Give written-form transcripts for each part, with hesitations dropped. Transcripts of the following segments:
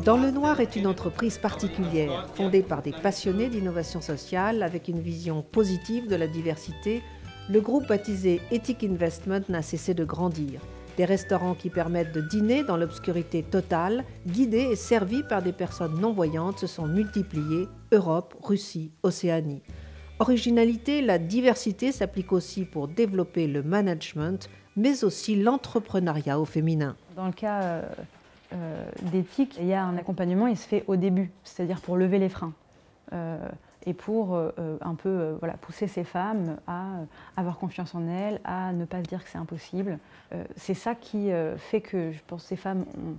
Dans le Noir est une entreprise particulière, fondée par des passionnés d'innovation sociale avec une vision positive de la diversité. Le groupe baptisé Ethic Investment n'a cessé de grandir. Des restaurants qui permettent de dîner dans l'obscurité totale, guidés et servis par des personnes non-voyantes se sont multipliés, Europe, Russie, Océanie. Originalité, la diversité s'applique aussi pour développer le management, mais aussi l'entrepreneuriat au féminin. Dans le cas d'éthique, il y a un accompagnement, il se fait au début, c'est-à-dire pour lever les freins. Et pour un peu pousser ces femmes à avoir confiance en elles, à ne pas se dire que c'est impossible. C'est ça qui fait que je pense que ces femmes ont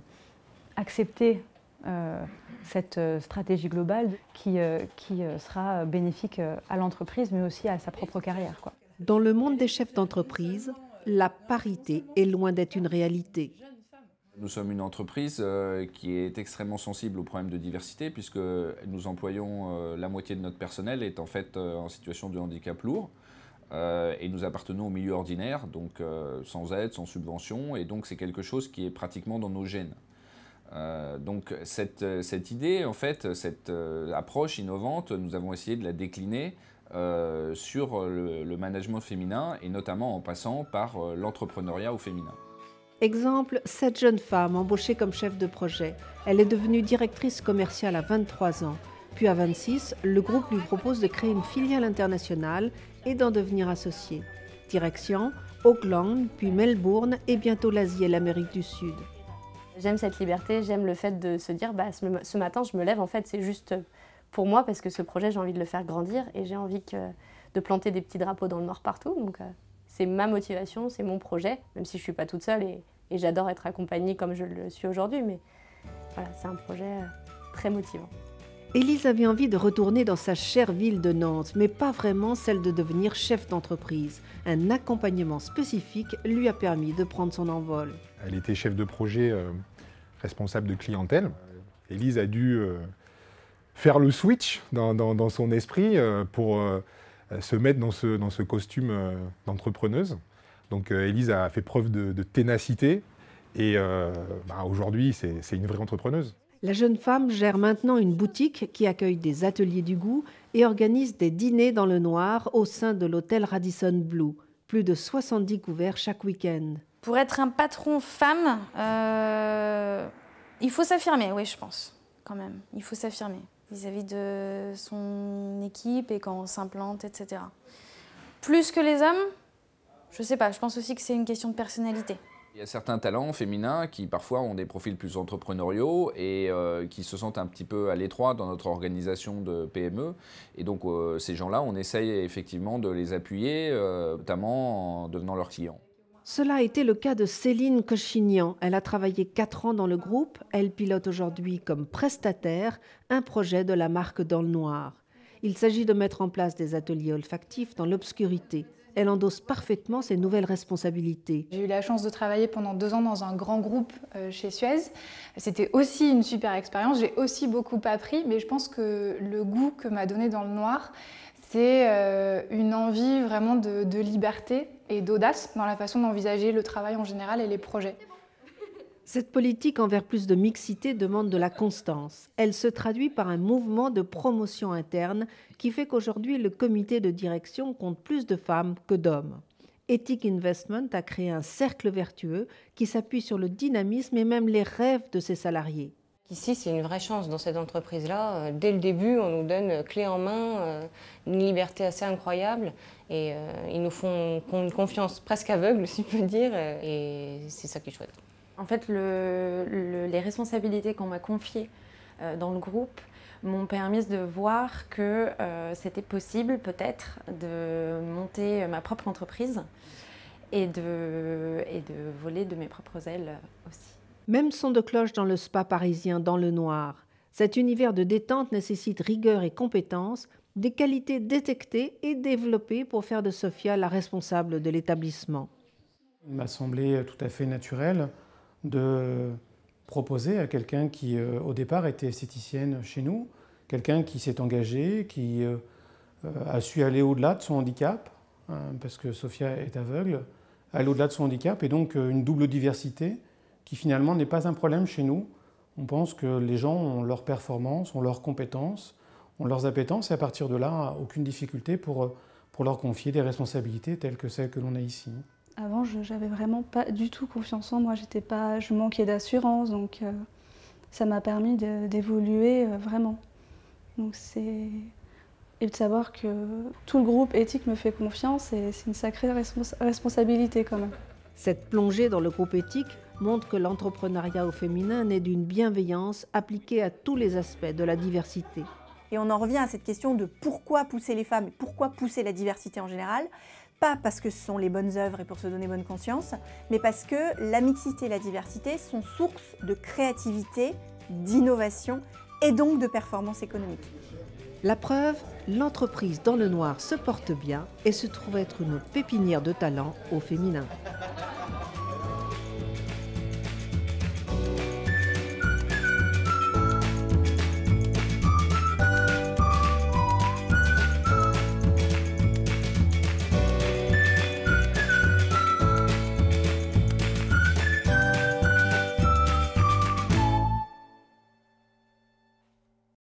accepté cette stratégie globale qui sera bénéfique à l'entreprise, mais aussi à sa propre carrière, quoi. Dans le monde des chefs d'entreprise, la parité est loin d'être une réalité. Nous sommes une entreprise qui est extrêmement sensible aux problèmes de diversité puisque nous employons la moitié de notre personnel est en fait en situation de handicap lourd et nous appartenons au milieu ordinaire, donc sans aide, sans subvention, et donc c'est quelque chose qui est pratiquement dans nos gènes. Donc cette idée, en fait, cette approche innovante, nous avons essayé de la décliner sur le management féminin et notamment en passant par l'entrepreneuriat au féminin. Exemple, cette jeune femme embauchée comme chef de projet. Elle est devenue directrice commerciale à 23 ans. Puis à 26, le groupe lui propose de créer une filiale internationale et d'en devenir associé. Direction, Auckland, puis Melbourne et bientôt l'Asie et l'Amérique du Sud. J'aime cette liberté, j'aime le fait de se dire ce matin je me lève, en fait c'est juste pour moi parce que ce projet j'ai envie de le faire grandir et j'ai envie de planter des petits drapeaux dans le noir partout. Donc, c'est ma motivation, c'est mon projet, même si je ne suis pas toute seule et j'adore être accompagnée comme je le suis aujourd'hui. Mais voilà, c'est un projet très motivant. Élise avait envie de retourner dans sa chère ville de Nantes, mais pas vraiment celle de devenir chef d'entreprise. Un accompagnement spécifique lui a permis de prendre son envol. Elle était chef de projet responsable de clientèle. Élise a dû faire le switch dans son esprit pour se mettre dans ce costume d'entrepreneuse. Donc Élise a fait preuve de ténacité et aujourd'hui c'est une vraie entrepreneuse. La jeune femme gère maintenant une boutique qui accueille des ateliers du goût et organise des dîners dans le noir au sein de l'hôtel Radisson Blu. Plus de 70 couverts chaque week-end. Pour être un patron femme, il faut s'affirmer, oui je pense, quand même. Il faut s'affirmer vis-à-vis de son équipe et quand on s'implante, etc. Plus que les hommes, je sais pas, je pense aussi que c'est une question de personnalité. Il y a certains talents féminins qui parfois ont des profils plus entrepreneuriaux et qui se sentent un petit peu à l'étroit dans notre organisation de PME. Et donc ces gens-là, on essaye effectivement de les appuyer, notamment en devenant leurs clients. Cela a été le cas de Céline Cochignan. Elle a travaillé 4 ans dans le groupe. Elle pilote aujourd'hui comme prestataire un projet de la marque Dans le Noir. Il s'agit de mettre en place des ateliers olfactifs dans l'obscurité. Elle endosse parfaitement ses nouvelles responsabilités. J'ai eu la chance de travailler pendant 2 ans dans un grand groupe chez Suez. C'était aussi une super expérience, j'ai aussi beaucoup appris, mais je pense que le goût que m'a donné Dans le Noir, c'est une envie vraiment de liberté et d'audace dans la façon d'envisager le travail en général et les projets. Cette politique envers plus de mixité demande de la constance. Elle se traduit par un mouvement de promotion interne qui fait qu'aujourd'hui, le comité de direction compte plus de femmes que d'hommes. Ethic Investment a créé un cercle vertueux qui s'appuie sur le dynamisme et même les rêves de ses salariés. Ici, c'est une vraie chance dans cette entreprise-là. Dès le début, on nous donne clé en main, une liberté assez incroyable. Et ils nous font une confiance presque aveugle, si je peux dire. Et c'est ça qui est chouette. En fait, les responsabilités qu'on m'a confiées dans le groupe m'ont permis de voir que c'était possible peut-être de monter ma propre entreprise et de voler de mes propres ailes aussi. Même son de cloche dans le spa parisien Dans le Noir. Cet univers de détente nécessite rigueur et compétence, des qualités détectées et développées pour faire de Sophia la responsable de l'établissement. Il m'a semblé tout à fait naturel de proposer à quelqu'un qui, au départ, était esthéticienne chez nous, quelqu'un qui s'est engagé, qui a su aller au-delà de son handicap, parce que Sophia est aveugle, aller au-delà de son handicap, et donc une double diversité qui finalement n'est pas un problème chez nous. On pense que les gens ont leurs performances, ont leurs compétences, ont leurs appétences, et à partir de là, aucune difficulté pour leur confier des responsabilités telles que celles que l'on a ici. Avant, je n'avais vraiment pas du tout confiance en moi. Je manquais d'assurance, donc ça m'a permis d'évoluer vraiment. Donc et de savoir que tout le groupe éthique me fait confiance, et c'est une sacrée responsabilité quand même. Cette plongée dans le groupe éthique montre que l'entrepreneuriat au féminin naît d'une bienveillance appliquée à tous les aspects de la diversité. Et on en revient à cette question de pourquoi pousser les femmes et pourquoi pousser la diversité en général. Pas parce que ce sont les bonnes œuvres et pour se donner bonne conscience, mais parce que la mixité et la diversité sont source de créativité, d'innovation et donc de performance économique. La preuve, l'entreprise Dans le Noir se porte bien et se trouve être une pépinière de talent au féminin.